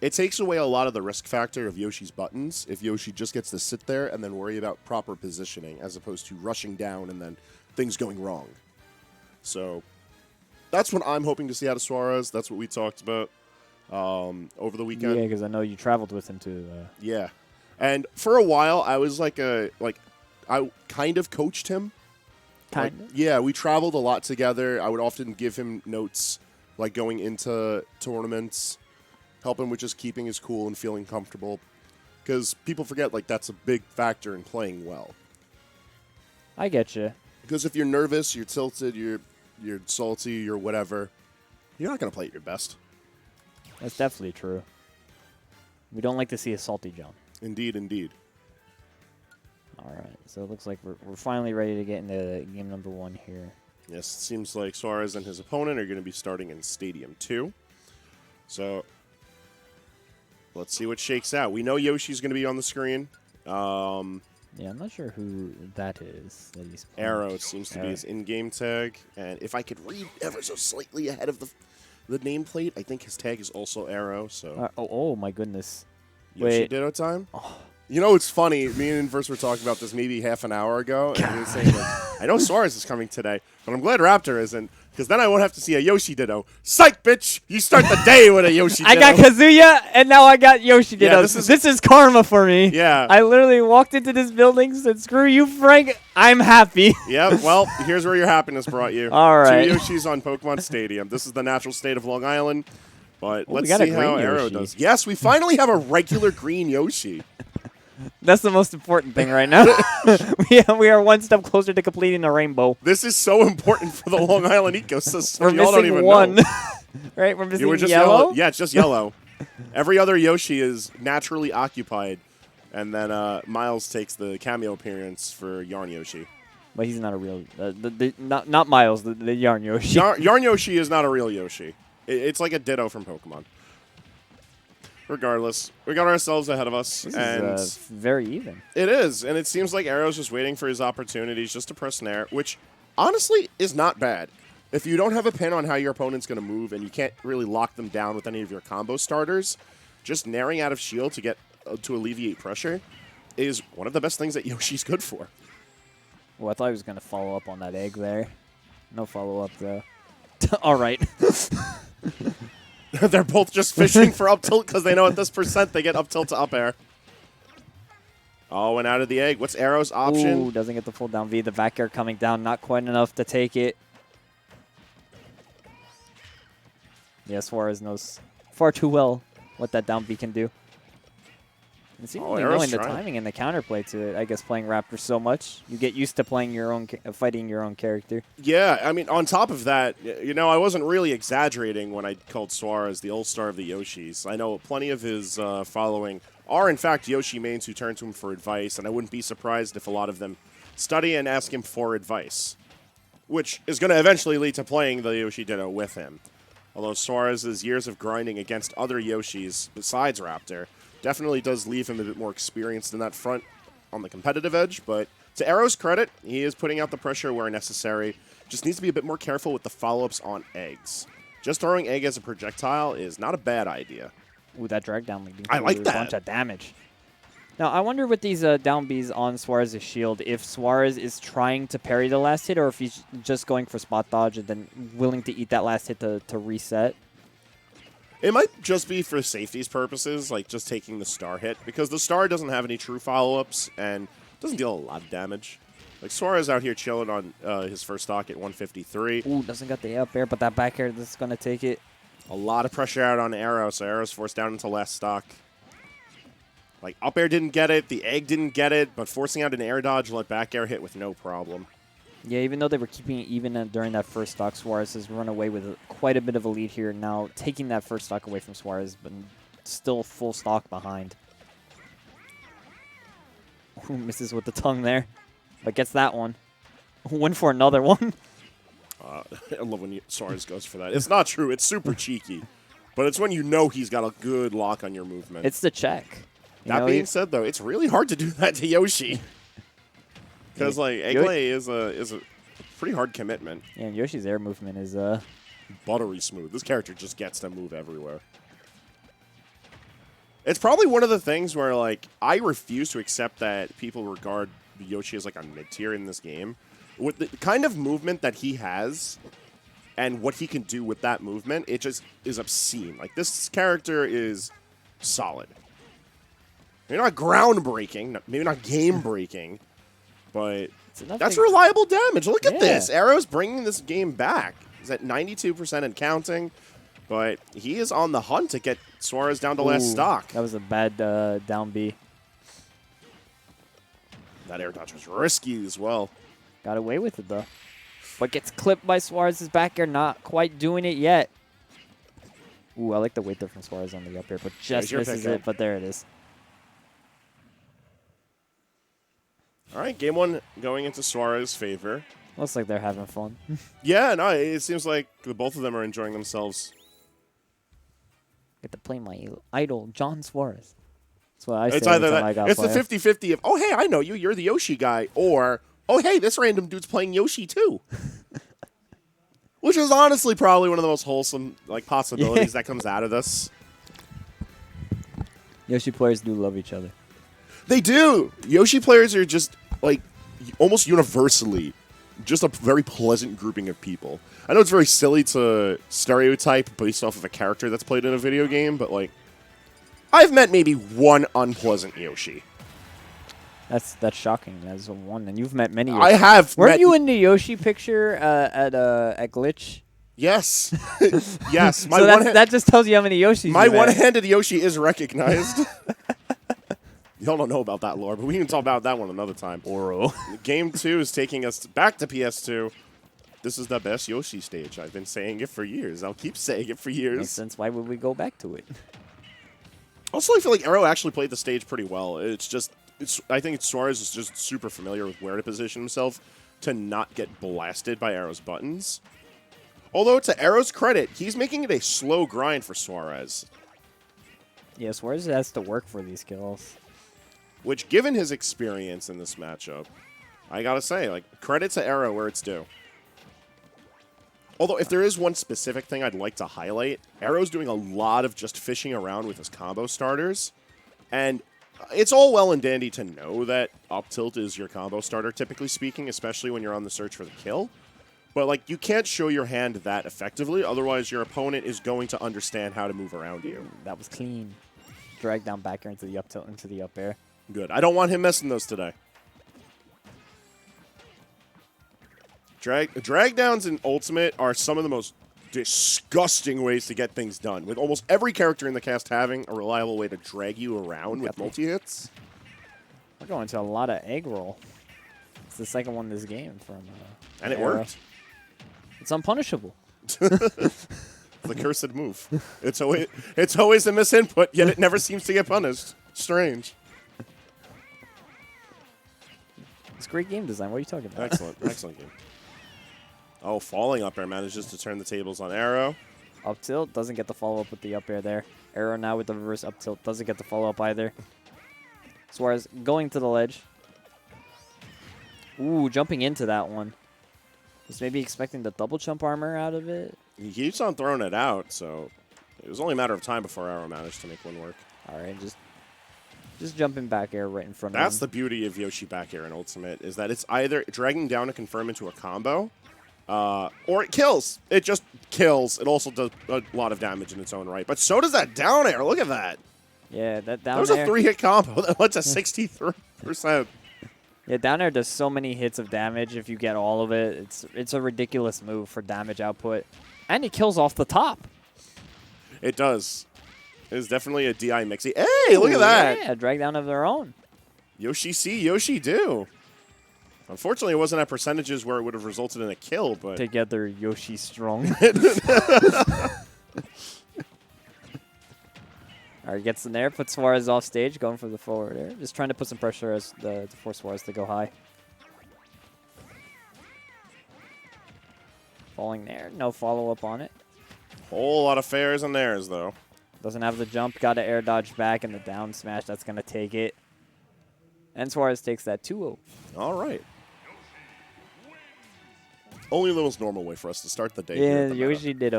it takes away a lot of the risk factor of Yoshi's buttons if Yoshi just gets to sit there and then worry about proper positioning as opposed to rushing down and then things going wrong. So that's what I'm hoping to see out of Suarez. That's what we talked about over the weekend. Yeah, because I know you traveled with him too. Yeah. And for a while, I was I kind of coached him. Kind of? Yeah, we traveled a lot together. I would often give him notes, like going into tournaments, help him with just keeping his cool and feeling comfortable. Because people forget, like, that's a big factor in playing well. I get you. Because if you're nervous, you're tilted, you're salty, you're whatever, you're not going to play at your best. That's definitely true. We don't like to see a salty John. Indeed, indeed. All right, so it looks like we're finally ready to get into game number 1 here. Yes, it seems like Suarez and his opponent are going to be starting in Stadium 2. So let's see what shakes out. We know Yoshi's going to be on the screen. Yeah, I'm not sure who that is. That he's playing. AeRo, it seems to be his in-game tag. And if I could read ever so slightly ahead of the nameplate, I think his tag is also AeRo. So oh my goodness. Yoshi Wait. Ditto time? Oh. You know, it's funny. Me and Inverse were talking about this maybe half an hour ago. And he was saying, I know Suarez is coming today, but I'm glad Raptor isn't, because then I won't have to see a Yoshi Ditto. Psych, bitch! You start the day with a Yoshi Ditto. I got Kazuya, and now I got Yoshi Ditto. Yeah, this is karma for me. Yeah. I literally walked into this building, said, screw you, Frank. I'm happy. Yeah, well, here's where your happiness brought you. All right. 2 Yoshis on Pokemon Stadium. This is the natural state of Long Island, but let's got a see how green AeRo Yoshi. does. Yes, we finally have a regular green Yoshi. That's the most important thing right now. we are one step closer to completing the rainbow. This is so important for the Long Island ecosystem. We're Y'all don't missing even one. know. Right? We're missing Just yellow? Yeah, it's just yellow. Every other Yoshi is naturally occupied, and then Miles takes the cameo appearance for Yarn Yoshi. But he's not a real... not Miles, the Yarn Yoshi. Yarn Yoshi is not a real Yoshi. It's like a Ditto from Pokemon. Regardless, we got ourselves ahead of us. This and is very even. It is, and it seems like AeRo's just waiting for his opportunities just to press Nair, which honestly is not bad. If you don't have a pin on how your opponent's going to move and you can't really lock them down with any of your combo starters, just Nairing out of shield to get to alleviate pressure is one of the best things that Yoshi's good for. Well, I thought he was going to follow up on that egg there. No follow-up, though. All right. They're both just fishing for up tilt because they know at this percent they get up tilt to up air. Oh, and out of the egg. What's AeRo's option? Ooh, doesn't get the full down V. The back air coming down, not quite enough to take it. Yeah, Suarez knows far too well what that down B can do. And seemingly knowing the timing and the counterplay to it, I guess playing Raptor so much, you get used to playing your own, fighting your own character. Yeah, I mean, on top of that, you know, I wasn't really exaggerating when I called Suarez the all-star of the Yoshis. I know plenty of his following are, in fact, Yoshi mains who turn to him for advice, and I wouldn't be surprised if a lot of them study and ask him for advice, which is going to eventually lead to playing the Yoshi Ditto with him. Although Suarez's years of grinding against other Yoshis besides Raptor definitely does leave him a bit more experienced in that front on the competitive edge, but to AeRo's credit, he is putting out the pressure where necessary. Just needs to be a bit more careful with the follow-ups on eggs. Just throwing egg as a projectile is not a bad idea. Ooh, that drag down leading I like that. A bunch of damage. Now, I wonder with these down Bs on Suarez's shield, if Suarez is trying to parry the last hit or if he's just going for spot dodge and then willing to eat that last hit to reset. It might just be for safety's purposes, like just taking the star hit, because the star doesn't have any true follow-ups and doesn't deal a lot of damage. Like Suarez out here chilling on his first stock at 153. Ooh, doesn't got the up air, but that back air that's going to take it. A lot of pressure out on AeRo, so AeRo's forced down into last stock. Like, up air didn't get it, the egg didn't get it, but forcing out an air dodge let back air hit with no problem. Yeah, even though they were keeping it even during that first stock, Suarez has run away with quite a bit of a lead here. Now, taking that first stock away from Suarez, but still full stock behind. Ooh, misses with the tongue there, but gets that one. Went for another one. I love when Suarez goes for that. It's not true. It's super cheeky. But it's when you know he's got a good lock on your movement. It's the check. That being said, though, it's really hard to do that to Yoshi. Because, like, egg lay is a pretty hard commitment. Yeah, and Yoshi's air movement is... buttery smooth. This character just gets to move everywhere. It's probably one of the things where, like, I refuse to accept that people regard Yoshi as, like, a mid-tier in this game. With the kind of movement that he has and what he can do with that movement, it just is obscene. Like, this character is solid. Maybe not groundbreaking, maybe not game-breaking, but that's reliable damage. Look at this. AeRo's bringing this game back. He's at 92% and counting, but he is on the hunt to get Suarez down to last stock. That was a bad down B. That air dodge was risky as well. Got away with it, though. But gets clipped by Suarez's back air, not quite doing it yet. Ooh, I like the weight there from Suarez on the up air, but just misses it, but there it is. All right, game one going into Suarez's favor. Looks like they're having fun. Yeah, no, it seems like both of them are enjoying themselves. Get to play my idol, John Suarez. That's what I say. It's either that. It's the 50-50 of, oh, hey, I know you. You're the Yoshi guy. Or, oh, hey, this random dude's playing Yoshi too. Which is honestly probably one of the most wholesome like possibilities that comes out of this. Yoshi players do love each other. They do. Yoshi players are just, like, almost universally just a very pleasant grouping of people. I know it's very silly to stereotype based off of a character that's played in a video game, but, like, I've met maybe one unpleasant Yoshi. That's shocking. That's one, and you've met many. I have. Weren't you in the Yoshi picture at Glitch? Yes. Yes. So that just tells you how many Yoshis. My one-handed Yoshi is recognized. Y'all don't know about that lore, but we can talk about that one another time. AeRo. Game 2 is taking us back to PS2. This is the best Yoshi stage. I've been saying it for years. I'll keep saying it for years. Makes sense. Why would we go back to it? Also, I feel like AeRo actually played the stage pretty well. I think Suarez is just super familiar with where to position himself to not get blasted by AeRo's buttons. Although, to AeRo's credit, he's making it a slow grind for Suarez. Yeah, Suarez has to work for these kills. Which, given his experience in this matchup, I gotta say, like, credit to AeRo where it's due. Although, if there is one specific thing I'd like to highlight, AeRo's doing a lot of just fishing around with his combo starters. And it's all well and dandy to know that up tilt is your combo starter, typically speaking, especially when you're on the search for the kill. But, like, you can't show your hand that effectively, otherwise your opponent is going to understand how to move around you. That was clean. Drag down back air into the up tilt, into the up air. Good. I don't want him messing those today. Drag downs in Ultimate are some of the most disgusting ways to get things done, with almost every character in the cast having a reliable way to drag you around with multi-hits. We're going to a lot of egg roll. It's the second one this game from and it worked. It's unpunishable. The cursed move. It's always a misinput, yet it never seems to get punished. Strange. It's great game design. What are you talking about? Excellent game. Oh, falling up air manages to turn the tables on AeRo. Up tilt doesn't get the follow up with the up air there. AeRo now with the reverse up tilt doesn't get the follow up either. Suarez going to the ledge. Ooh, jumping into that one. Was maybe expecting the double jump armor out of it. He keeps on throwing it out, so it was only a matter of time before AeRo managed to make one work. All right, just jumping back air right in front of him. That's the beauty of Yoshi back air in Ultimate, is that it's either dragging down to confirm into a combo, or it kills. It just kills. It also does a lot of damage in its own right. But so does that down air. Look at that. Yeah, that down air. That was a 3-hit combo. That went to 63%. Yeah, down air does so many hits of damage if you get all of it. It's a ridiculous move for damage output. And it kills off the top. It does. It is definitely a DI mixy. Hey, look at that. Yeah, drag down of their own. Yoshi see, Yoshi do. Unfortunately, it wasn't at percentages where it would have resulted in a kill, but... Together, Yoshi strong. All right, gets in there, puts Suarez off stage, going for the forward air. Just trying to put some pressure as to force Suarez to go high. Falling there, no follow-up on it. Whole lot of fairs and theirs, though. Doesn't have the jump, got to air dodge back, and the down smash, that's going to take it. And Suarez takes that 2-0. All right. Only the most normal way for us to start the day. Yeah, Yoshi did